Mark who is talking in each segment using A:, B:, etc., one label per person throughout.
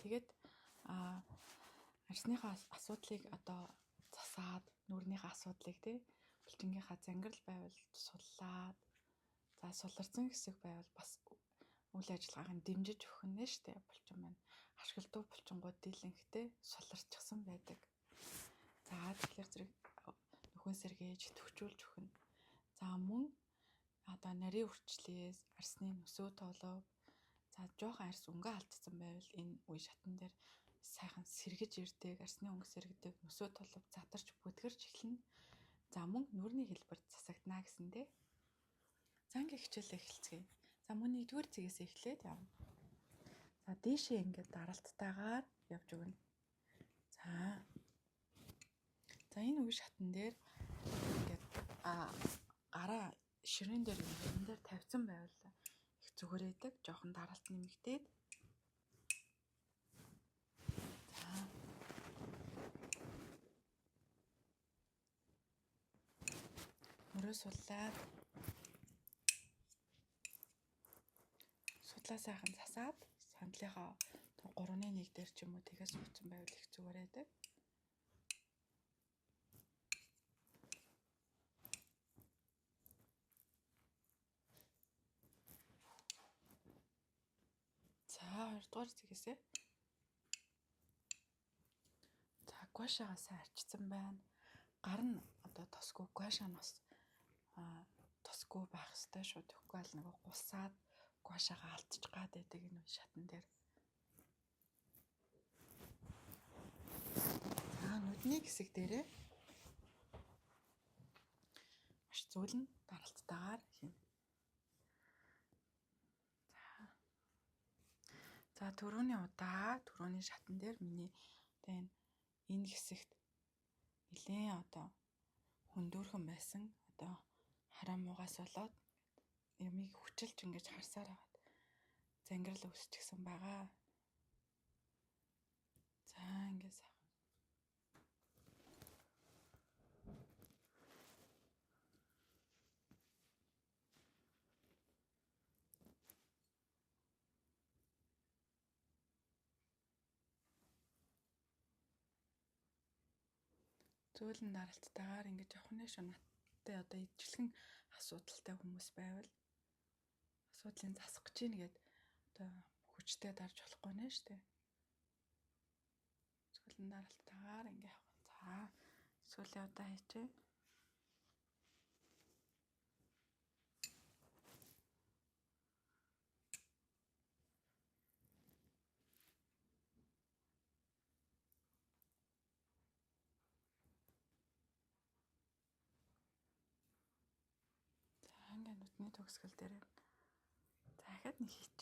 A: тэгээд арсныхаа асуудлыг одоо засаад нүрнийхээ асуудлыг тий булчингийнхаа зангирал байвал суллаад за суларсан хэсэг байвал бас үйл ажиллагааг дэмжиж өгөх нь штэ булчин маань ашиглалтуу булчингууд дийлэнхтэй суларчихсан байдаг. За тэгэхээр зэрэг нөхөн сэргээж төвчүүлж өгөх нь. За мөн одоо нарийн үрчлээс арсны нөсөө тоолоо за жоохон арс өнгө алдсан байвал энэ үе шатан дээр сайхан сэргэж ирдэг арсны өнгө сэргэдэг нөсөө толов задарч бүдгэрч эхэлнэ. За мөн нүрийн хэлбэр засагдана гэсэндээ. За ингээ хичээлээ эхэлцгээе. За мөн 1-р зэгээс эхлээд явна. За дээшээ ингээд даралттайгаар явж өгнө. За энэ үе шатан дээр ингээд гараа ширээн дээр энэ дээр тавьсан байвал их зүгээрээдэг. Жохон даралт нэмэгдээд. За мөрөө судлаа сайхан засаад сандлынхаа 3-1 дээр ч юм уу тэгээс суудсан байвал их зүгээрээдэг. За 2-р зэгээсээ. За гуашаагаа сайн арчсан байна. Гар нь одоо тосгүй гуашаанаас тосгүй байх ёстой шүү. Тэгэхгүй бол нөгөө гусаад гуашаагаа алдчих гад байдаг энэ үе шатан дээр. За нүдний хэсэг дээрээ маш зөөлөн даралттайгаар хийнэ. За түрүүний шатан дээр миний одоо энэ хэсэгт нэлээд одоо хөндөрхөн байсан одоо хараа муугаас болоод ямиг хүчилж ингэж харсаар хагаад зангирал үүсчихсэн байгаа. За ингэж зөөлөн даралттайгаар ингэж явахнаа шүү. Наттай одоо ижилхэн асуудалтай хүмүүс байвал асуудлыг засах гэж ийн гээд одоо хүчтэй дарж болохгүй нэ штэ. Зөөлөн даралттайгаар ингэ явах. За сүүлийн удаа хийчээ. Нүдний төгсгөл дээр дахиад нэг хийч.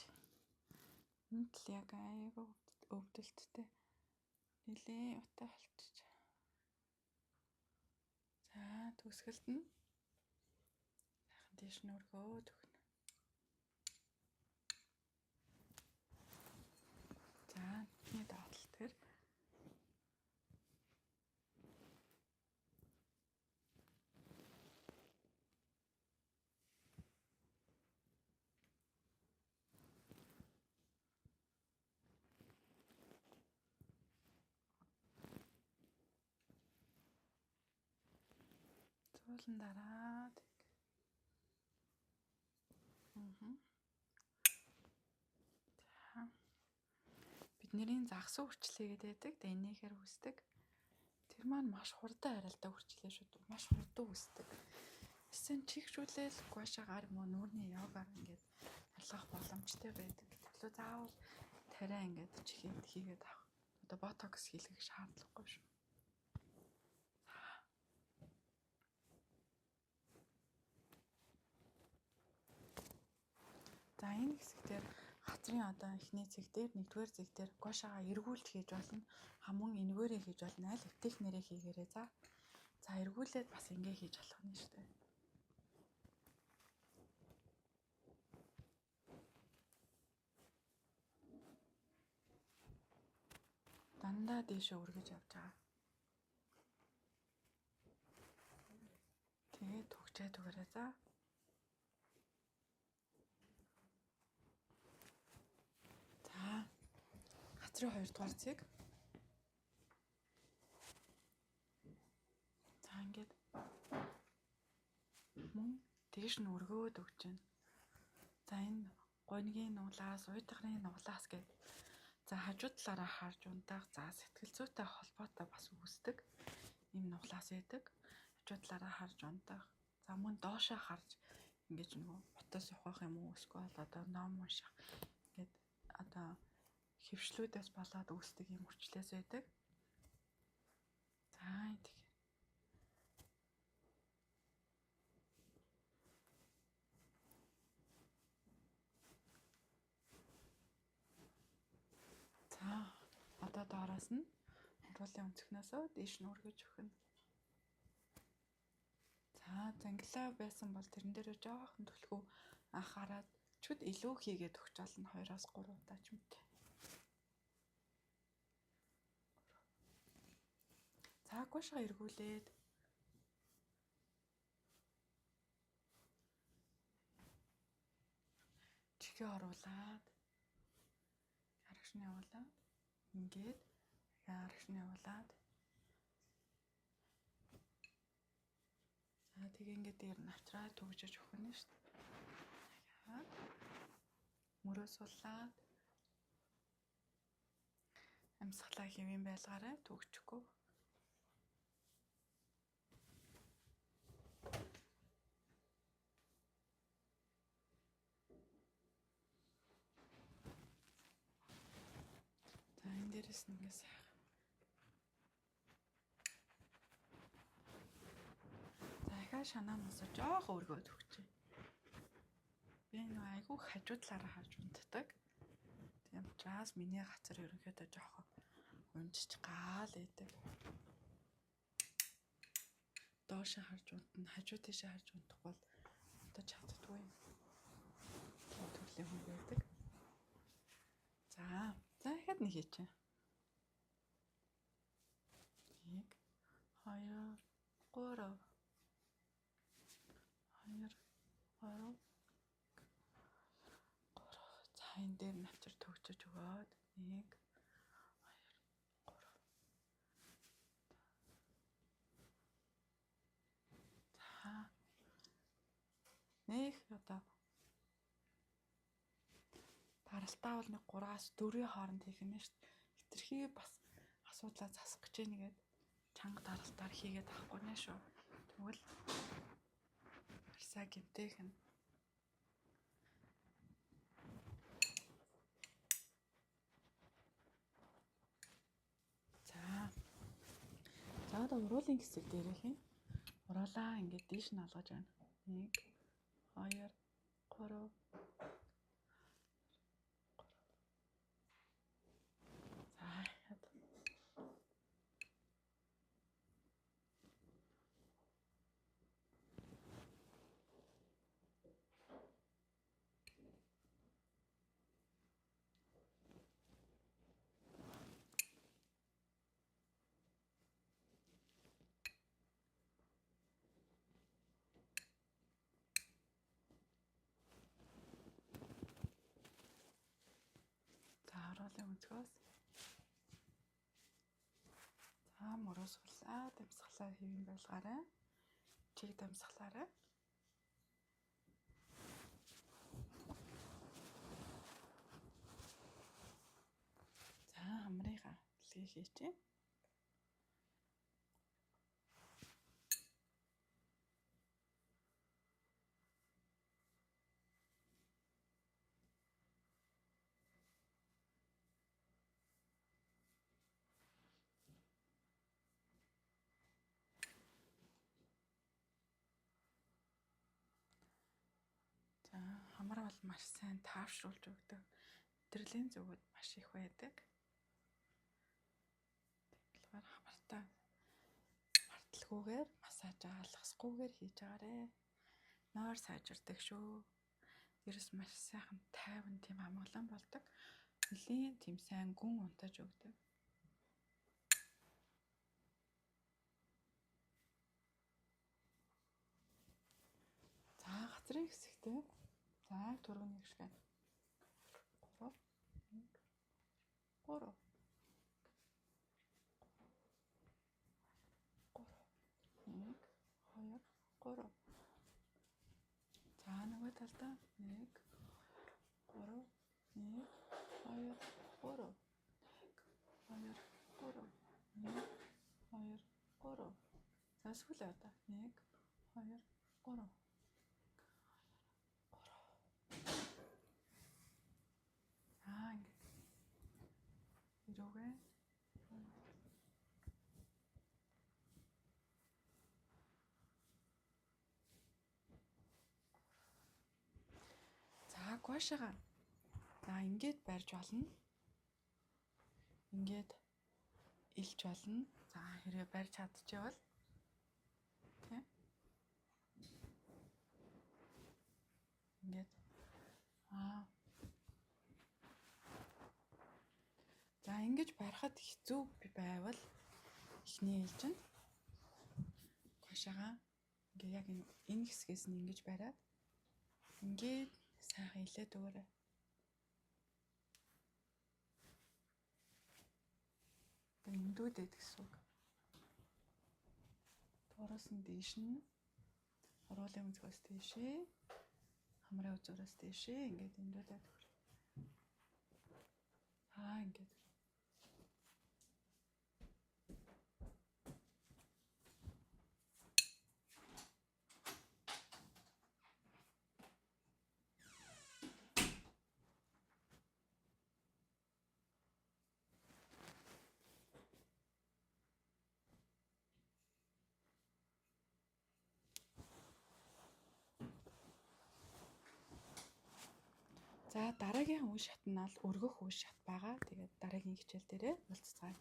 A: Энд л яг айгаа өвдөлттэй нэлээ утаа болчих. За төгсгөлд нь сайхан тийш нүргөө төгнө. За нүдний даатал дээр зөөлөн дараад бидний загсан үрчлээ гэдэг. Тэгээ энийхээр үүсдэг. Тэр маань маш хурдан арилдаг үрчлээ шүү дээ. Маш хурдан үүсдэг. Эсэн чигшүүлэл гуашаагаар юм уу нүрний явгаар ингээд алгах боломжтой байдаг. Тэглөө заавал тариа ингээд хийгээд авах. Одоо ботокс хийлгэх шаардлагагүй шүү. За энэ хэсгээр газрын одоо эхний зэг дээр 1-р зэг дээр гуашаагаа эргүүлж хийж болно. Хамон энэгээрээ хийж болно. Аль эвтэйхнэрээ хийгээрэй за. За эргүүлээд бас ингээ хийж болох нь шүү дээ. Дандаа дээшээ өргөж явж байгаа. Тэгээд төгчээд өгөөрэй за. газрын 2 дугаар цэг. За ингээд мөн дээш нь өргөөд өгч байна. За энэ гойнгийн нуулаас, уйтгарын нуулаас гээд за хажуу талаараа харж унтах. За сэтгэл зүйтэй холбоотой бас үүсдэг. Ийм нуулаас байдаг. Хажуу талаараа харж унтах. За мөн доошоо харж ингэж нөгөө ботоос ухах юм уу эсвэл одоо ном унших. Ингээд одоо хөвшлүүдээс болоод үүсдэг юм хүчлээс байдаг. За тийм. За одоо доороос нь уруулын өнцгнөөсөө дээш нь өргөж өгнө. За зангилаа байсан бол тэрэн дээрээ жоохон түлхүү анхаарад чуд илүү хийгээд өгч олно 2-3 удаа ч мэт. За гошоо эргүүлээд чихээ оруулаад арагшны явуулаад ингээд арагшны явуулаад за тэгээ ингээд дээр навчраа төгжиж өгнө шүү дээ. Дахиад мөрөө суулаад амьсгалаа хэвэн байлгаарай төгчихгүй. За энэ дээрээс нь ингээд сайхан. За ихаа шанаа мосоо жоох өргөөд өгчээ. Би нэг айгүй хажуу талаараа харж унтдаг. Тийм учраас миний гацар ерөнхийдөө жоох унжиж гаал идэг. Доошоо харж унтна, хажуу тийшээ харж унтах бол унтаж чаддгүй юм. Төрлийн хүн байдаг. За дахиад нэг хийчихэ. 1 2 3 За энэ дээр навчир төгчөж өгөөд 1 2 3 За нэг одоо даралтаа бол нэг 3-аас 4-ийн хооронд хийх нь шүү дээ. Хитрхий бас асуудлаа засах гэж нэгээд чанга даралтаар хийгээд авахгүй нэ шүү. Тэгвэл арсаа гэмтээх нь. За одоо уруулын хэсэг дээрээ хийн. Уруулаа ингээд дээш нь алгаж байна. 1 2 3 өнцгөөс за мөрөө суулаа дамсгалаа хэвэн байлгаарай. Чиг дамсгалаарай. За хамрыгаа дэлхий хийчихье. Хамар бол маш сайн таавшруулж өгдөг. Мэдрэлийн зүгүүд маш их байдаг. Тэгэхээр хамартаа марталгүйгээр массаж алгасгүйгээр хийж агаарэ. Нойр сайжирдаг шүү. Дээрээс маш сайхан тайван тийм амгалан болдог. Нэлийн тийм сайн гүн унтаж өгдөг. За газрын хэсэгтээ за түрүүний гიშгэн 3 1 3 3. За нөгөө талдаа 1 3 1 2 3. 2 3 1 2 3. За сүүлээ одоо 1 2 3. Ингээд ирүүгээ. За гуашаага. За ингээд барьж болно. Ингээд илж болно. За хэрэг барьж чадчихвал тийм. Ингээд за ингэж барихад хэцүү байвал эхний ээлж нь гуашаага ингээ яг энэ хэсгээс нь ингэж бариад ингээд сайхан илээд өгөөрэй. Эндүүдэд гэсэн үг. Доороос нь дээш нь оруулын үзгээс дээшээ хамраа үзүүрээс дээшээ ингээд эндүүдэд өгөөрэй. Ингээд за дараагийн үе шат нь бол өргөх үе шат байгаа. Тэгээд дараагийн хичээл дээрээ уулзцгаая.